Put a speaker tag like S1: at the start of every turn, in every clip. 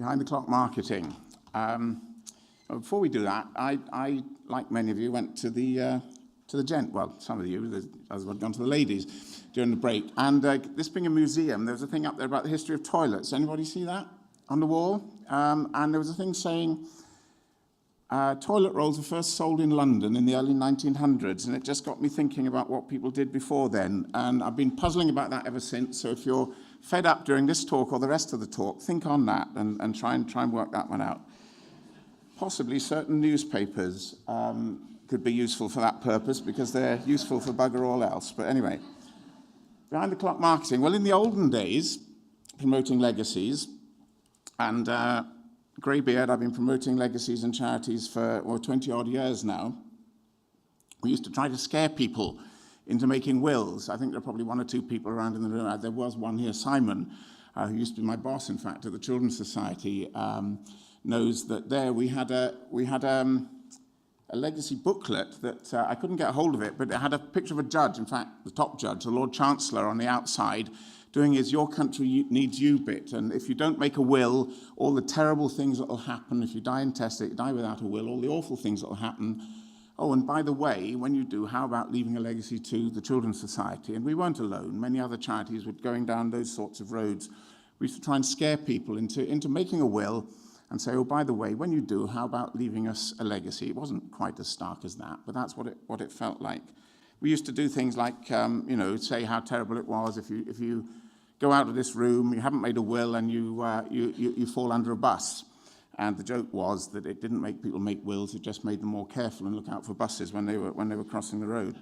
S1: behind the clock marketing. Before we do that, I, like many of you, went to the gent. Well, some of you, others have gone to the ladies during the break. And this being a museum, there was a thing up there about the history of toilets. Anybody see that on the wall? And there was a thing saying toilet rolls were first sold in London in the early 1900s, and it just got me thinking about what people did before then. And I've been puzzling about that ever since. So if you're fed up during this talk or the rest of the talk, think on that and try and work that one out. Possibly certain newspapers could be useful for that purpose because they're useful for bugger all else. But anyway, behind the clock marketing. Well, in the olden days, promoting legacies, and greybeard, I've been promoting legacies and charities for 20-odd years now. We used to try to scare people into making wills. I think there are probably one or two people around in the room. There was one here, Simon, who used to be my boss, in fact, at the Children's Society, knows that there we had a legacy booklet that I couldn't get a hold of it, but it had a picture of a judge, in fact, the top judge, the Lord Chancellor on the outside, doing his "Your country needs you" bit. And if you don't make a will, all the terrible things that will happen, if you die intestate, you die without a will, all the awful things that will happen. Oh, and by the way, when you do, how about leaving a legacy to the Children's Society? And we weren't alone. Many other charities were going down those sorts of roads. We used to try and scare people into making a will and say, oh, by the way, when you do, how about leaving us a legacy? It wasn't quite as stark as that, but that's what it felt like. We used to do things like, say how terrible it was if you go out of this room, you haven't made a will, and you fall under a bus. And the joke was that it didn't make people make wills; it just made them more careful and look out for buses when they were crossing the road.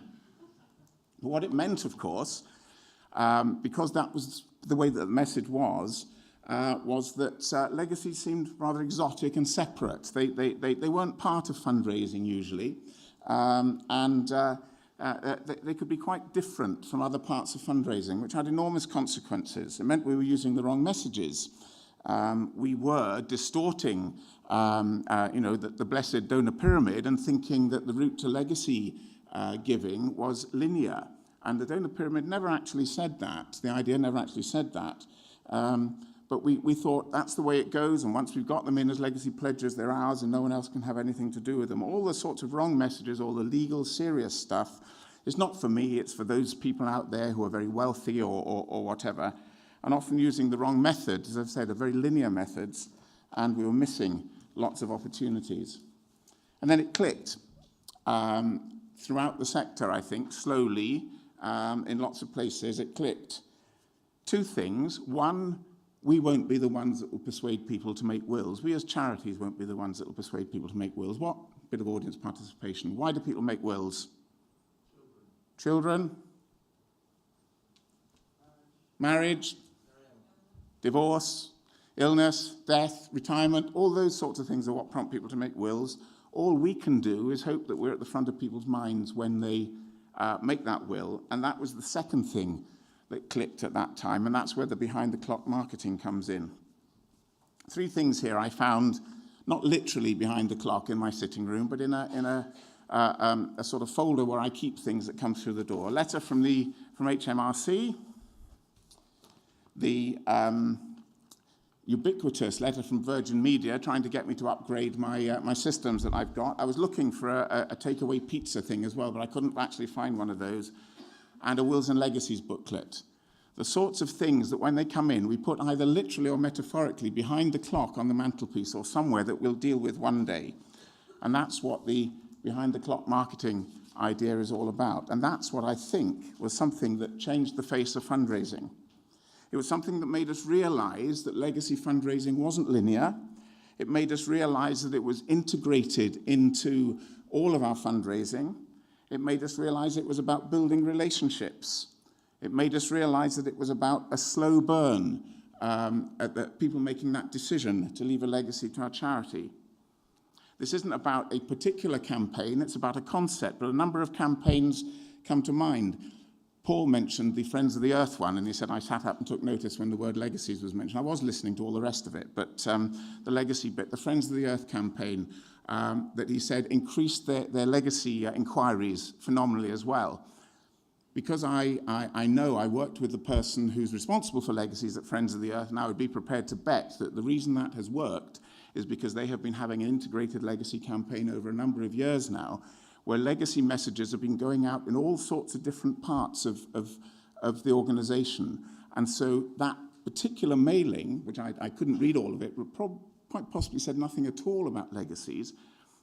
S1: But what it meant, of course, because that was the way that the message was that legacies seemed rather exotic and separate. They weren't part of fundraising usually, they could be quite different from other parts of fundraising, which had enormous consequences. It meant we were using the wrong messages. We were distorting, the blessed donor pyramid and thinking that the route to legacy giving was linear. And the donor pyramid never actually said that. The idea never actually said that. But we thought that's the way it goes, and once we've got them in as legacy pledges, they're ours and no one else can have anything to do with them. All the sorts of wrong messages, all the legal, serious stuff, is not for me, it's for those people out there who are very wealthy or whatever, and often using the wrong methods, as I've said, are very linear methods, and we were missing lots of opportunities. And then it clicked throughout the sector, I think, slowly, in lots of places, it clicked. Two things. One, we won't be the ones that will persuade people to make wills. We as charities won't be the ones that will persuade people to make wills. What? Bit of audience participation. Why do people make wills? Children? Marriage? Divorce? Illness? Death? Retirement? All those sorts of things are what prompt people to make wills. All we can do is hope that we're at the front of people's minds when they make that will. And that was the second thing that clicked at that time, and that's where the behind-the-clock marketing comes in. Three things here I found, not literally behind the clock in my sitting room, but in a sort of folder where I keep things that come through the door. A letter from HMRC, the ubiquitous letter from Virgin Media trying to get me to upgrade my systems that I've got. I was looking for a takeaway pizza thing as well, but I couldn't actually find one of those. And a Wills and Legacies booklet. The sorts of things that when they come in, we put either literally or metaphorically behind the clock on the mantelpiece or somewhere that we'll deal with one day. And that's what the behind the clock marketing idea is all about. And that's what I think was something that changed the face of fundraising. It was something that made us realize that legacy fundraising wasn't linear. It made us realize that it was integrated into all of our fundraising. It made us realize it was about building relationships. It made us realize that it was about a slow burn, people making that decision to leave a legacy to our charity. This isn't about a particular campaign, it's about a concept, but a number of campaigns come to mind. Paul mentioned the Friends of the Earth one, and he said, I sat up and took notice when the word legacies was mentioned. I was listening to all the rest of it, but the legacy bit, the Friends of the Earth campaign, that he said increased their legacy inquiries phenomenally as well. because I know I worked with the person who's responsible for legacies at Friends of the Earth, and I would be prepared to bet that the reason that has worked is because they have been having an integrated legacy campaign over a number of years now, where legacy messages have been going out in all sorts of different parts of the organization. And so that particular mailing, which I couldn't read all of it, quite possibly said nothing at all about legacies,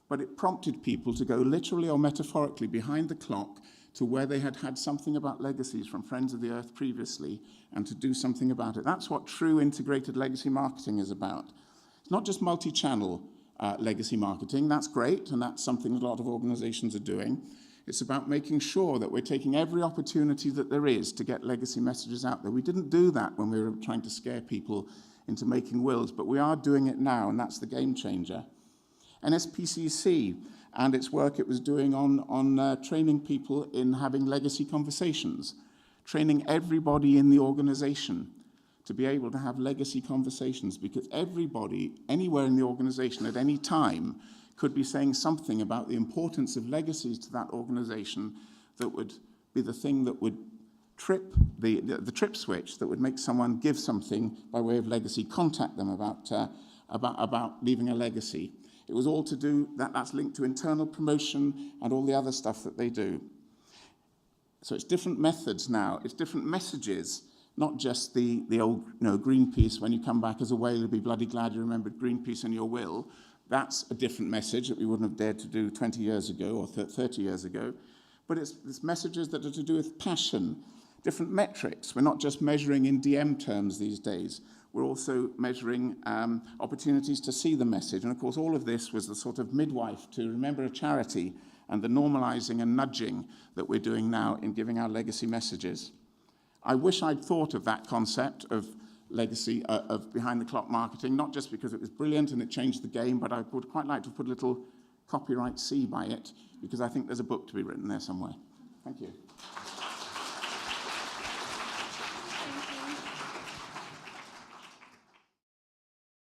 S1: but it prompted people to go literally or metaphorically behind the clock to where they had had something about legacies from Friends of the Earth previously and to do something about it. That's what true integrated legacy marketing is about. It's not just multi-channel legacy marketing. That's great, and that's something a lot of organizations are doing. It's about making sure that we're taking every opportunity that there is to get legacy messages out there. We didn't do that when we were trying to scare people into making wills, but we are doing it now, and that's the game changer. NSPCC and its work it was doing on training people in having legacy conversations, training everybody in the organization to be able to have legacy conversations, because everybody, anywhere in the organization at any time, could be saying something about the importance of legacies to that organization that would be the thing that would trip the trip switch that would make someone give something by way of legacy, contact them about leaving a legacy. It was all to do, that's linked to internal promotion and all the other stuff that they do. So it's different methods now, it's different messages, not just the old Greenpeace, when you come back as a whaler, be bloody glad you remembered Greenpeace in your will. That's a different message that we wouldn't have dared to do 20 years ago or 30 years ago. But it's messages that are to do with passion, different metrics. We're not just measuring in DM terms these days. We're also measuring opportunities to see the message. And of course, all of this was the sort of midwife to remember a charity and the normalizing and nudging that we're doing now in giving our legacy messages. I wish I'd thought of that concept of legacy, of behind-the-clock marketing, not just because it was brilliant and it changed the game, but I would quite like to put a little copyright C by it, because I think there's a book to be written there somewhere. Thank you.